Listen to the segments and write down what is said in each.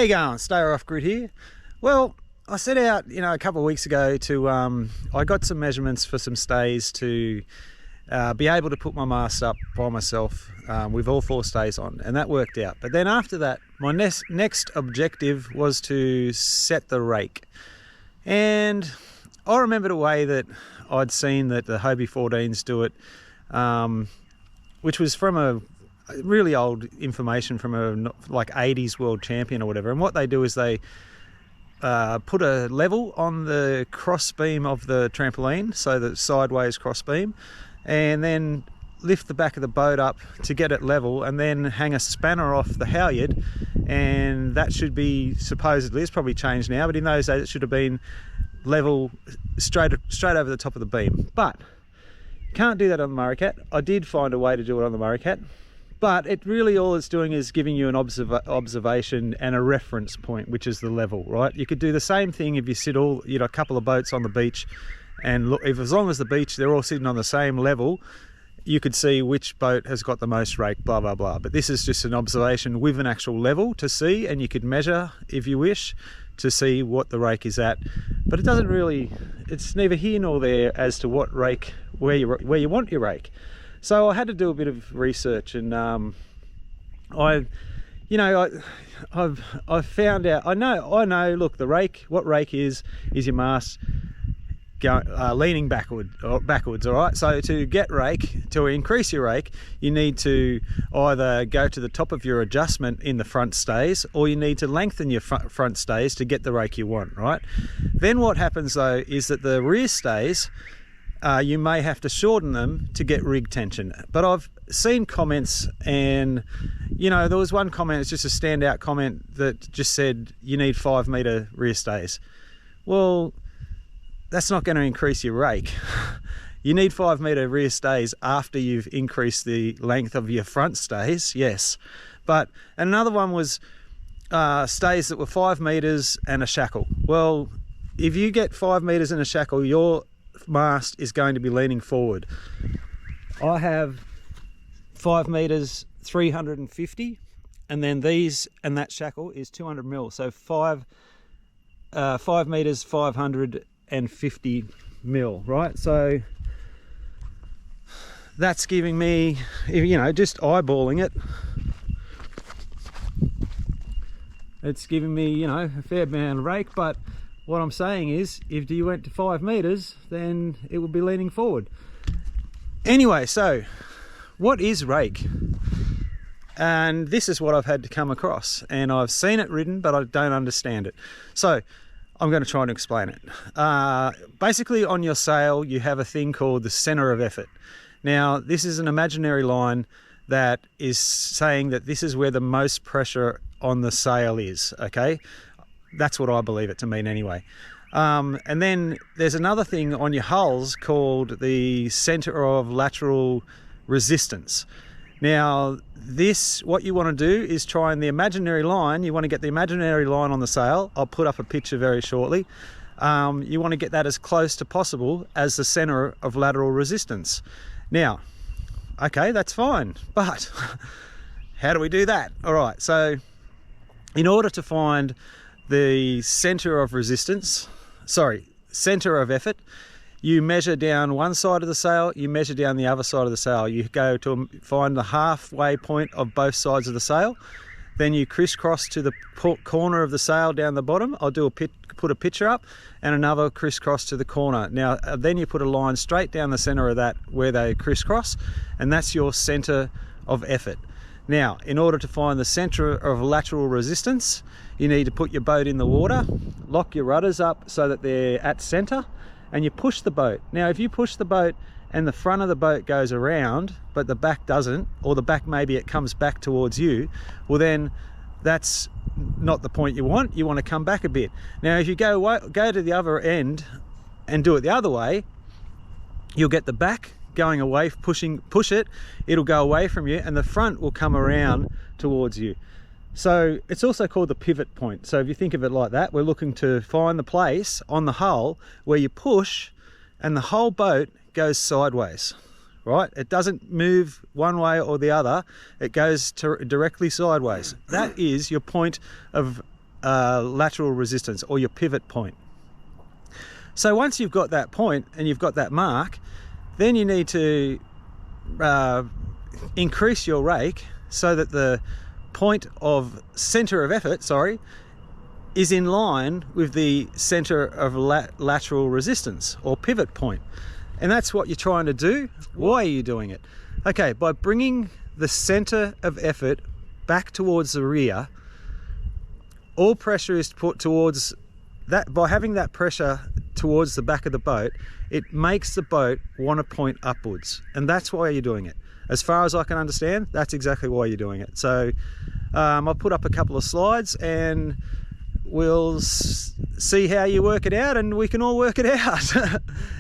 How you going? Stayer Off Grid here. Well, I set out, a couple of weeks ago to, I got some measurements for some stays to be able to put my mast up by myself with all 4 stays on, and that worked out. But then after that, my next objective was to set the rake. And I remembered a way that I'd seen that the Hobie 14s do it, which was from a really old information from a like 80s world champion or whatever. And what they do is they put a level on the cross beam of the trampoline, so the sideways cross beam, and then lift the back of the boat up to get it level, and then hang a spanner off the halyard, and that should be, supposedly, it's probably changed now, but in those days it should have been level straight over the top of the beam. But can't do that on the Maricat. I did find a way to do it on the Maricat, but it really, all it's doing is giving you an observation and a reference point, which is the level, right? You could do the same thing if you sit a couple of boats on the beach, and look, as long as the beach, they're all sitting on the same level, you could see which boat has got the most rake, blah, blah, blah. But this is just an observation with an actual level to see, and you could measure, if you wish, to see what the rake is at. But it doesn't really, it's neither here nor there as to what rake, where you want your rake. So I had to do a bit of research, and I've found out. I know. Look, the rake. What rake is your mast leaning backwards. All right. So to get rake, to increase your rake, you need to either go to the top of your adjustment in the front stays, or you need to lengthen your front stays to get the rake you want. Right. Then what happens though is that the rear stays, you may have to shorten them to get rig tension. But I've seen comments, and there was one comment, it's just a standout comment, that just said you need 5 meter rear stays. Well, that's not going to increase your rake. You need 5 meter rear stays after you've increased the length of your front stays, yes. But another one was stays that were 5 meters and a shackle. Well, if you get 5 meters and a shackle, your mast is going to be leaning forward. I have 5 meters 350, and then these and that shackle is 200 mil, so 5 meters 550 mil, right? So that's giving me, just eyeballing it, it's giving me a fair amount of rake. But what I'm saying is, if you went to 5 meters, then it would be leaning forward. Anyway, so what is rake? And this is what I've had to come across, and I've seen it written, but I don't understand it. So I'm going to try and explain it. Basically, on your sail, you have a thing called the center of effort. Now, this is an imaginary line that is saying that this is where the most pressure on the sail is, okay? That's what I believe it to mean anyway. And then there's another thing on your hulls called the center of lateral resistance. Now, what you want to do is try and the imaginary line, you want to get the imaginary line on the sail. I'll put up a picture very shortly. You want to get that as close to possible as the center of lateral resistance. Now, okay, that's fine, but how do we do that? All right, so in order to find the center of effort, you measure down one side of the sail, you measure down the other side of the sail. You go to find the halfway point of both sides of the sail, then you crisscross to the corner of the sail down the bottom. I'll put a picture up, and another crisscross to the corner. Now, then you put a line straight down the center of that where they crisscross, and that's your center of effort. Now, in order to find the center of lateral resistance, you need to put your boat in the water, lock your rudders up so that they're at center, and you push the boat. Now, if you push the boat and the front of the boat goes around, but the back doesn't, or the back, maybe it comes back towards you, well then that's not the point you want. You want to come back a bit. Now, if you go to the other end and do it the other way, you'll get the back going away, push it, it'll go away from you, and the front will come around towards you. So it's also called the pivot point. So if you think of it like that, we're looking to find the place on the hull where you push and the whole boat goes sideways, right? It doesn't move one way or the other, it goes directly sideways. That is your point of lateral resistance, or your pivot point. So once you've got that point and you've got that mark, then you need to increase your rake so that the point of center of effort, is in line with the center of lateral resistance, or pivot point. And that's what you're trying to do. Why are you doing it? Okay, by bringing the center of effort back towards the rear, all pressure is put towards that. By having that pressure towards the back of the boat, it makes the boat want to point upwards, and that's why you're doing it. As far as I can understand, that's exactly why you're doing it. So I'll put up a couple of slides and we'll see how you work it out, and we can all work it out.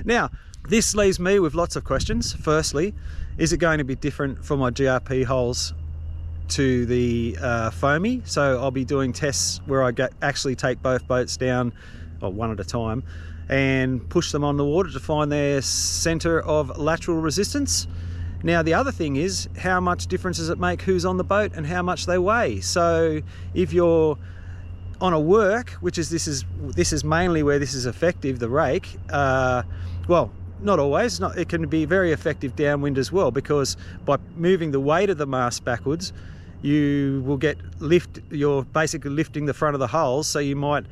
Now, this leaves me with lots of questions. Firstly, is it going to be different for my GRP holes to the foamy? So I'll be doing tests where I actually take both boats down, or one at a time, and push them on the water to find their center of lateral resistance. Now, the other thing is, how much difference does it make who's on the boat and how much they weigh? So if you're on a work, which is this is mainly where this is effective, the rake, well, not always. It can be very effective downwind as well, because by moving the weight of the mast backwards, you will get lift. You're basically lifting the front of the hulls, so you might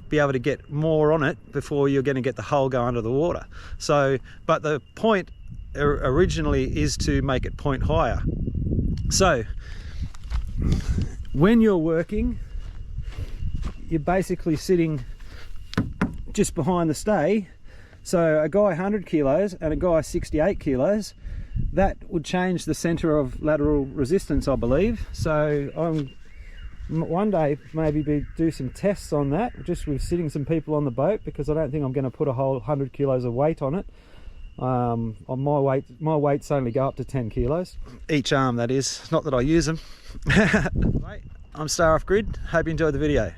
be able to get more on it before you're going to get the hull go under the water. So, but the point originally is to make it point higher. So when you're working, you're basically sitting just behind the stay. So a guy 100 kilos and a guy 68 kilos, that would change the center of lateral resistance, I believe. So I'm one day maybe do some tests on that, just with sitting some people on the boat, because I don't think I'm going to put a whole 100 kilos of weight on it. On my weights only go up to 10 kilos each arm, that is, not that I use them. I'm Star Off Grid. Hope you enjoyed the video.